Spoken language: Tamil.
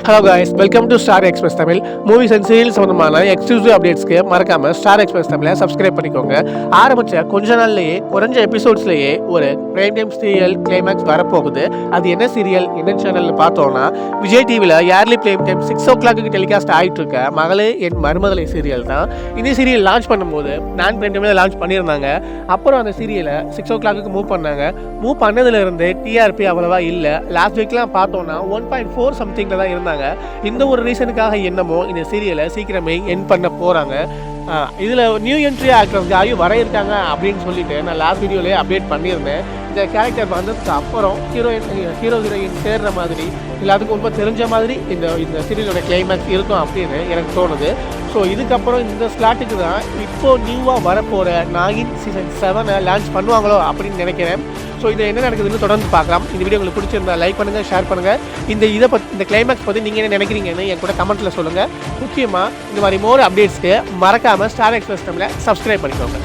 Hello guys, welcome to star express Tamil. Movies and serial சம்பந்தமான எக்ஸ்க்ளூசிவ் அப்டேட்ஸ்க்கு மறக்காம ஸ்டார் எக்ஸ்பிரஸ் தமிழை சப்ஸ்கிரைப் பண்ணிக்கோங்க. ஆரம்பிச்ச கொஞ்ச நாள்லயே குறைஞ்ச எபிசோட்ஸ்லயே ஒரு பிரைம் டைம் சீரியல் கிளைமேக்ஸ் வரப்போகுது. அது என்ன சீரியல் என்ன சேனல்னு பார்த்தோம்னா விஜய் டிவியில் yearly prime time 6 o'clock telecast ஆகிட்டு இருக்க மகளே என் மருமகளை சீரியல் தான். இந்த சீரியல் லான்ச் பண்ணும்போது நான் பிரைம் டைமில் லான்ச் பண்ணியிருந்தாங்க. அப்புறம் அந்த சீரியலை 6 o'clock மூவ் பண்ணாங்க. மூவ் பண்ணதுலேருந்து டிஆர்பி அவ்வளவா இல்லை. லாஸ்ட் வீக்லாம் பார்த்தோம்னா 1.4 சம்திங்கில் தான் இருந்தாங்க. இந்த ஒரு ரீசனுக்காக என்னமோ இந்த சீரியலை சீக்கிரமே என் பண்ண போகிறாங்க. இதில் நியூ என்ட்ரி ஆக்டர்ஸ் யாரும் வர இருக்காங்க அப்படின்னு சொல்லிட்டு நான் லாஸ்ட் வீடியோலேயே அப்டேட் பண்ணியிருந்தேன். இந்த கேரக்டர் வந்ததுக்கு அப்புறம் ஹீரோயின் சேர்ற மாதிரி எல்லாத்துக்கும் ரொம்ப தெரிஞ்ச மாதிரி இந்த சீரியலோட கிளைமேக்ஸ் இருக்கும் அப்படின்னு எனக்கு தோணுது. ஸோ இதுக்கப்புறம் இந்த ஸ்லாட்டுக்கு தான் இப்போது நியூவாக வரப்போகிற நாகின் சீசன் 7 லான்ச் பண்ணுவாங்களோ அப்படின்னு நினைக்கிறேன். ஸோ இதை என்ன நடக்குதுன்னு தொடர்ந்து பார்க்கலாம். இந்த வீடியோ உங்களுக்கு பிடிச்சிருந்தா லைக் பண்ணுங்கள், ஷேர் பண்ணுங்கள். இந்த கிளைமேக்ஸ் பற்றி நீங்கள் என்ன நினைக்கிறீங்கன்னு என் கூட கமெண்ட்டில் சொல்லுங்கள். முக்கியமாக இந்த மாதிரி மோர் அப்டேட்ஸ்க்கு மறக்காமல் ஸ்டார் எக்ஸ்பிரஸ் தமிழை சப்ஸ்கிரைப் பண்ணிக்கோங்க.